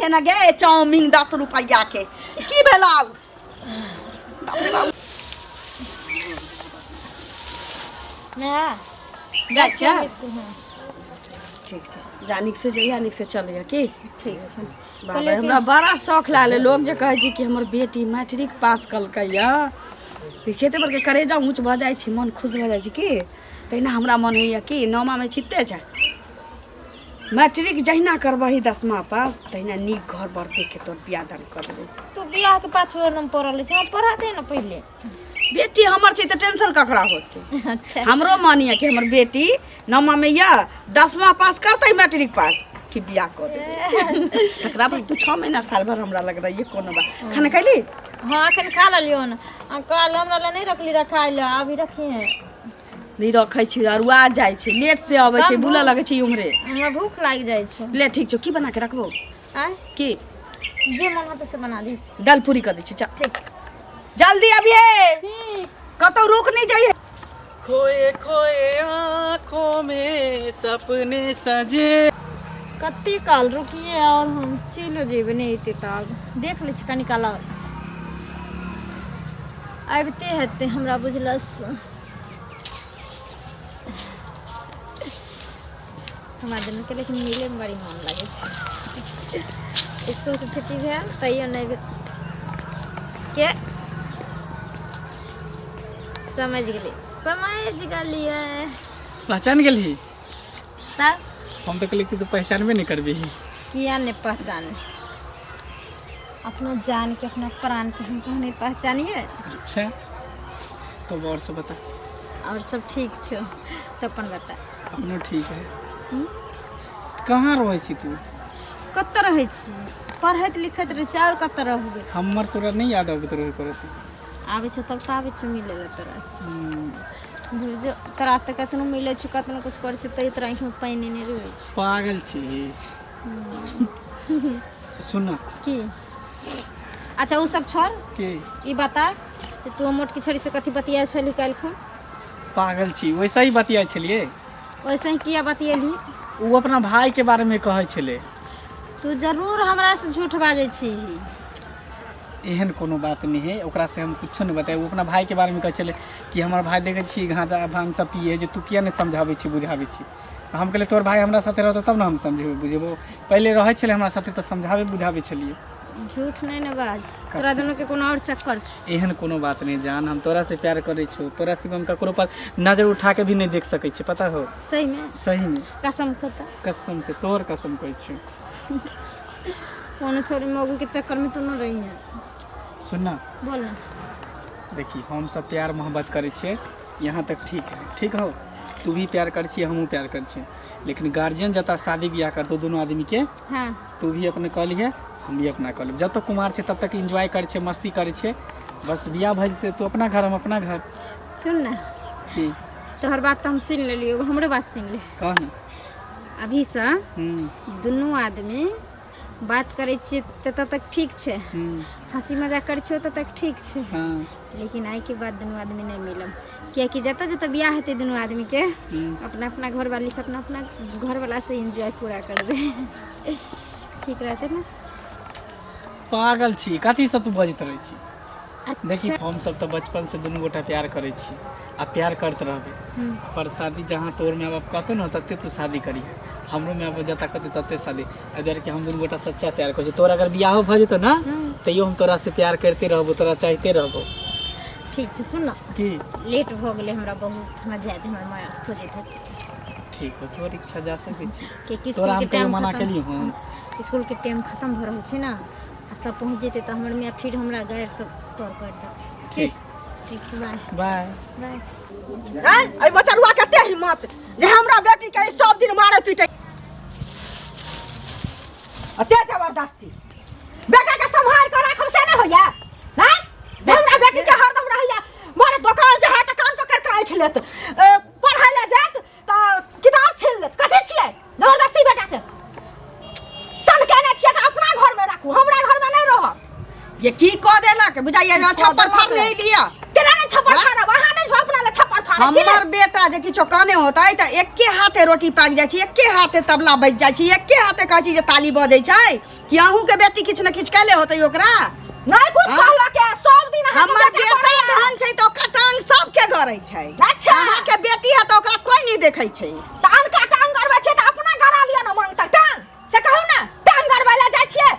है ना गे चाउमीन 10 रुपया के की भेलाउ ठीक छै जानिक से जइया निक से चलिया की ठीक है बाबा हमरा बड़ा शौक लाले लोग जे कहै छी कि हमर बेटी मैट्रिक पास कलकै या खेते पर के करेजा ऊँच भ जाइ छै मन खुश भ जाइ छै की तहिना हमरा मन होइया कि 9मा में छिते छै मैट्रिक जहिना करबही 10मा पास तहिना नीक घर बर देख के तोर बियाह दान कर देबै तू बियाह के पाछू नम पड़ल छै हम पढ़ा दे न पहिले बेटी हमर छै त टेंशन ककरा होते अच्छा हमरो मानिया कि हमर बेटी 9मा में या 10मा पास करतै मैट्रिक पास कि बियाह कर देबै तकरा बाद तू 6 महीना साल भर हमरा लग रही कोनो बात खाना खैली हां अखन खा लियो न काल हमरा ल नहीं रखली रखाई ल अभी रखी है नहीं रखै छी अरुआ जाइ छै लेट से आबै छै बुला लगे छै उमरे हमरा भूख लाग जाइ छै ले ठीक छौ की बना के रखबो आय की जे मन होते से बना दी दाल पूरी कर दै छी चल ठीक जल्दी अबिए ठीक कतौ रुक नहीं जाइए खोए खोए आँखों में सपने सजे कत्ते काल रुकिए और हम चलो जेबे नहीं एते तब देख ले छी कनी काल आबते हेते हमरा बुझलस हमारे दिन के लेकिन मिले में बड़ी मन लगे छै स्कूल से छुट्टी भेल तैयो नहीं के समझ गलिए पहचान गेली तब हम तो कहली कि तू पहचानबे नहीं करबी किया नहीं पहचाने अपना जान के अपना प्राण के हम नहीं पहचानिए अच्छा तो और सब बता और सब ठीक छो तो अपन बता अपनो ठीक है कहाँ रहे छी तू कत रहे छी पढ़त लिखत रहे छी और कत रहबे हमर तोरा नहीं याद आबत रहे करत आवे छ तब आवे छ मिले तोरा जो तोरा त कतनो मिले छ कतनो कुछ कर छ त इतना ही पानी नहीं रहे पागल छी सुन की अच्छा वो सब छोड़ के ई बता कि तू मोट की छोरी से कथी बतिया छली काल खन पागल छी वैसे ही बतिया छलिए वैसे ही किया बतियली वो अपना भाई के बारे में कहे छले तू जरूर हमरा से झूठ बाजे छी एहन कोनो बात नहीं है ओकरा से हम कुछ नहीं बताए वो अपना भाई के बारे में कहे छले कि हमार भाई देखे छी गांजा भांग सब पिए जे तू किया नहीं समझावे छी बुझावे छी हम कहले तोर भाई हमरा साथे रहतो तब ना हम समझेबे बुझेबो पहले रहे छले हमरा साथे तो समझावे बुझावे छलिए झूठ नहीं ना बाज तोरा दोनों के कोनो और चक्कर छ एहन कोनो बात नहीं जान हम तोरा से प्यार करे छो तोरा से हम ककरो पर नजर उठा के भी नहीं देख सकै छी पता हो सही में कसम खाता कसम से तोर कसम कहै छी कोनो छोरी मोगू के चक्कर में तू न रही है सुन ना बोल ना देखी हम सब प्यार मोहब्बत करे छे यहाँ तक ठीक है ठीक हो तू भी प्यार कर छी हमहू प्यार कर छी लेकिन गार्जियन जता शादी ब्याह कर दो दोनों आदमी के हां तू भी अपने कह लिए हम भी अपना कॉलेज जब तक कुमार छे तब तक एंजॉय करे छे मस्ती करे छे बस बियाह भ जते तू अपना घर हम अपना घर सुन ना की तोहर बात तो हम सुन लेलियो हमरे बात सुन ले कह अभी से दोनों आदमी बात करे छे तब तक ठीक छे हंसी मजाक करे छे तब तक ठीक छे हां लेकिन आई के बाद दोनों आदमी नहीं मिलम क्या कि जता जता बियाह हेते दोनों आदमी के अपना अपना घर वाली से अपना अपना घर वाला से एंजॉय पूरा करबे ठीक रहते ना पागल छी कथी सब तू बजत रहे छी अच्छा। देखी हम सब तो बचपन से दोनों गोटा प्यार करे छी आ प्यार करते रहबे पर शादी जहाँ तोर में बाप कहते न तते तू शादी करी हमरो में बाप जता कहते तते शादी अगर कि हम दोनों गोटा सच्चा प्यार करे तोर अगर बियाह भ जेतो ना तैयो हम तोरा से प्यार करते रहबो तोरा चाहते रहबो ठीक है सुन ना की लेट हो गेले हमरा बहुत हमरा जाए दे हमरा माया खोजे थे ठीक है तोर इच्छा जा सकै छी के किस तोरा के हम टाइम मना केलियो हम स्कूल के टाइम खत्म भ रहल छै ना सब पहुंच जेते त हमर में फिर हमरा गायर सब तोड़ कर दे ठीक ठीक है बाय बाय बाय आई बचलुआ कते हिम्मत जे हमरा बेटी के सब दिन मारे पीटे अते जबरदस्ती बेटा के संभाल कर राखम से ना होया हैं हमरा बेटी के हरदम रहिया मोर दुकान जे है त कान पकड़ के आइठ लेत पढ़ाई ले जात त किताब छीन लेत कथि छियै जबरदस्ती बेटा के सन केने छियै त अपना घर में राखू हमरा घर में नहीं रह ये की क देलक बुझाइए छप्पर फाड़ ले लिया केना नहीं छप्पर फाड़ वहां नहीं अपना ले छप्पर फाड़ हमर बेटा जे किछो काने होता है त एके हाथे रोटी पाक जाय छै, एके हाथे तबला बज जाय छै, एके हाथे कहै छै जे ताली बजै छै कि अहूँ के बेटी किछ न किछ कैले होतै ओकरा नहीं कुछ कहला के सब दिन हमर बेटा धन छै त ओकर टांग सब के गरै छै। अच्छा अहाँ के बेटी है त ओकरा कोई नहीं देखै छै। टांग का टांग गरबा छै त अपना गरा लिया न मांगता टांग से कहू ना टांग गरबा ला जाय छियै।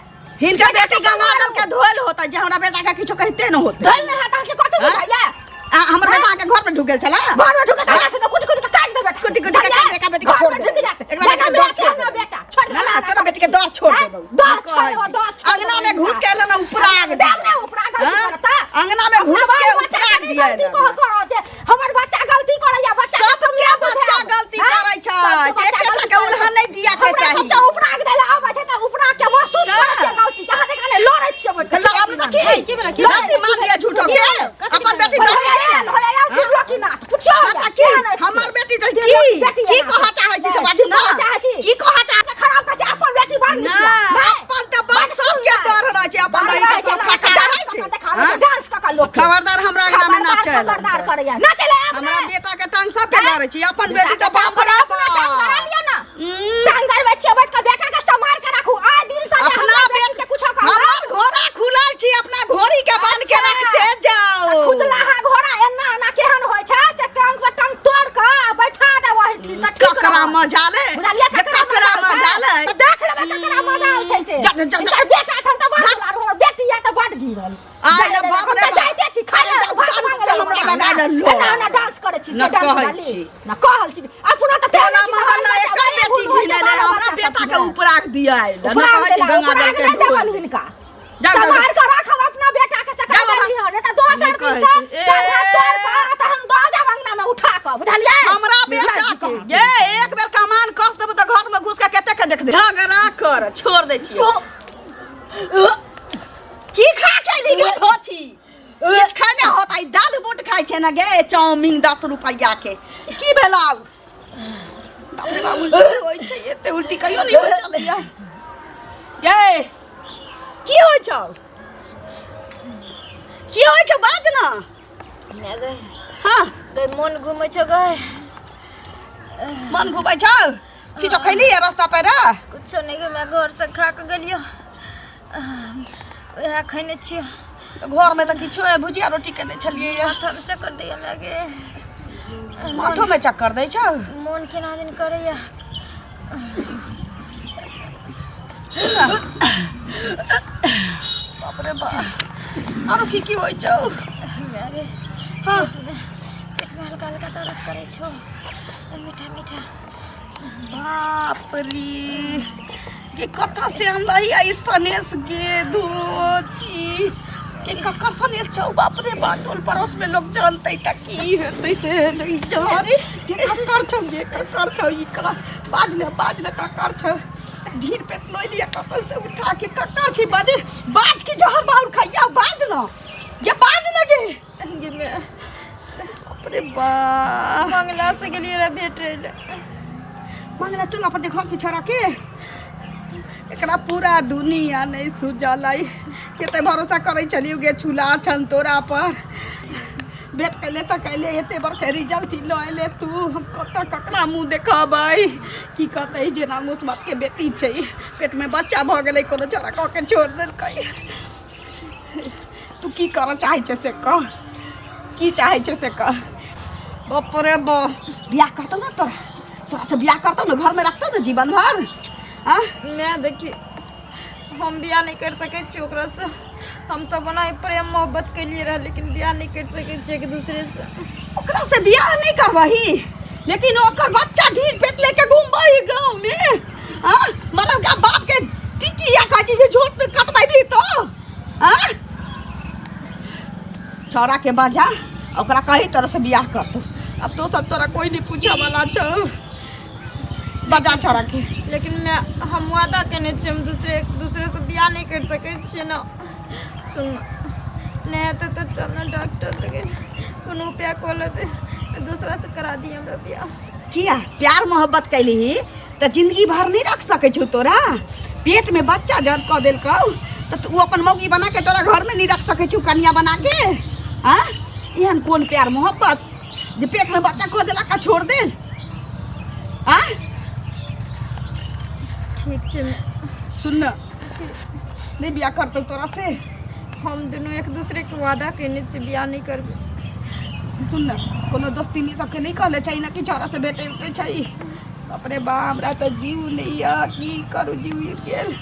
हिनका बेटी गंगाजल के धोल होता जे हमरा बेटा के किछो कहते न होतै। धोल न हाथ के कथि बुझाइया हमर बेटा के घर में ढुकेल छला, घर में ढुके ताला से कुछ कुछ काट दे बेटा, कुटी कुटी काट दे का बेटी के छोड़ दे, एक बार के दौड़ छोड़ दे बेटा, छोड़ दे ना तेरा बेटी के दौड़ छोड़ दे। दौड़ छोड़ दौड़ अंगना में घुस के एला ना उपरा आग दे ना उपरा गलती करता अंगना में घुस के उपरा दिया हमर बच्चा गलती करैया बच्चा सबके बच्चा गलती करै छै एकेटा के उल्हा नहीं दिया के चाही। सब उपरा के देला आबै छै त उपरा के महसूस करै छै गलती कहां जका ने लड़ै छियै त लड़ाब त की गलती मान लिया झूठो के अपन बेटी गलती झूठो की ना पूछो की हमर बेटी त की कहा चाहै छी से बात ना की कहा चाहै खराब का अपन बेटी बार ना अपन त बस सबके डर रहै छै अपन दई के फाका रहै छै। डांस का लोग खबरदार हमरा अंगना में नाचे खबरदार करैया नाचले हमरा बेटा के टांग सब के डरै छी अपन बेटी त बाप रे बाप टांग गरबा छियै बैठ के बेटा के संभाल के राखू आ दिन से अपना बेट के कुछ कह हमर घोड़ा खुलल छी अपना घोड़ी के बांध के रखते जाओ। खुदला हा घोड़ा एना ना केहन होय छै से टांग पर टांग तोड़ के बैठा दे वही ककरा मजा ले ककरा मजा ले देख लेबे ककरा मजा आल छै से इनकर बेटा छन त बाहर हमर बेटी या त बड गिरल आइ रे बाप रे जाइते छी खाए हमरा लगा देलो ना ना डांस करे छी ना कहै छी ना कहल छी अपना त टोला मोहल्ला एकर बेटी घिने ले हमरा बेटा के ऊपर आक दिया ना कहै छी गंगाजल के धोल हिनका संभाल के राखब अपना बेटा के सका लियो ने त दोसर दिन से टांगा तोड़ के त हम दो जाब अंगना में उठा के बुझलिए हमरा बेटा के ये एक बेर कमान कस देब त घर में घुस के कते के देख दे झगड़ा कर छोड़ दे छियै। की खा के ली गे होती किछ खाने होत आई दाल बोट खाइ छै ना गे चाउमीन 10 रुपैया के की भेलाउ बाबरे बाबू होय छै एते उल्टी कहियो नहीं होय चलैया गे की होय छौ की होय छौ बाज ना ने गए हां गए मन घुमै छ गए मन घुमै छौ किछो खैली रास्ता पर कुछ नहीं गए मैं घर से खा के गेलियो ओहा खैने छियो घर में त किछो है भुजिया रोटी केने छलिए माथा में चक्कर दिया लगे माथो में चक्कर दै छौ मन केना दिन करैया बाप रे बाप आरो की होय छौ लगे हां पेट में हल्का हल्का दर्द करे छो मीठा मीठा बाप रे के कथा से हम लही आई सनेस गे धोची के कक्का सनेस छौ बाप रे बाटोल पड़ोस में लोग जानतै त की हेतै से नहीं जाने के कक्कर छौ ई का बाज ने कक्कर छौ ढीर पेट लोई लिया कपल से उठा के कक्कर छी बाजे बाज के जहर बाउर खैया बाज न ये बाज न गे ये मैं बाप रे बा मंगला से गेलिए रे भेट रे मंगला टोला पर देखो से छोरा के एकरा पूरा दुनिया नहीं सुझलाई केते भरोसा करै छलियो गे छुला छन तोरा पर बेट कैले त कैले एते बर के रिजल्ट ल एले तू हम कत ककरा मुंह देखबै की कहतै जे ना मुसमत के बेटी छै पेट में बच्चा भ गेलै कोनो छोरा क के छोड़ देलकै तू की कर चाहै छै से कह की चाहै छै से कह बाप रे बा बियाह करतौ ना तोरा से बियाह करतौ ना घर में रखतौ ना जीवन भर हां मैं देखी हम बियाह नहीं कर सके छी ओकरा से हम सब बना प्रेम मोहब्बत के लिए रह लेकिन बियाह नहीं कर सके छी एक दूसरे से ओकरा से बियाह नहीं करबही लेकिन ओकर बच्चा ढील पेट लेके घूमबही गांव में हां मतलब का बाप के टिकी या काजी जे झोट में कटबैबी तो हां छोरा के बाजा ओकरा कही तरह से बियाह करतो अब तो सब तोरा कोई नहीं पूछे वाला छ बजा छोरा के लेकिन मैं हम वादा करने छी हम दूसरे से बियाह नहीं कर सके छी ना सुन नहीं तो चलना डॉक्टर लगे कोनो उपाय को लेबे दूसरा से करा दी हमरा बियाह किया प्यार मोहब्बत कैली त जिंदगी भर नहीं रख सके छु तोरा पेट में बच्चा जब क देलकौ त तू अपन मौगी बना के तोरा घर में नहीं रख सके छु कन्या बना के हां एहन कोन प्यार मोहब्बत जे पेट में बच्चा को देला का छोड़ दे आ ठीक छै सुन न नहीं बियाह करतो तोरा से हम दोनों एक दूसरे के वादा केने छी बियाह नहीं करबे सुन न कोनो दोस्ती सबके नहीं कहले चाहिए ना कि छोरा से बेटे उठे चाहिए अपने बा हमरा तो जीव नहीं है की करू जीव गेल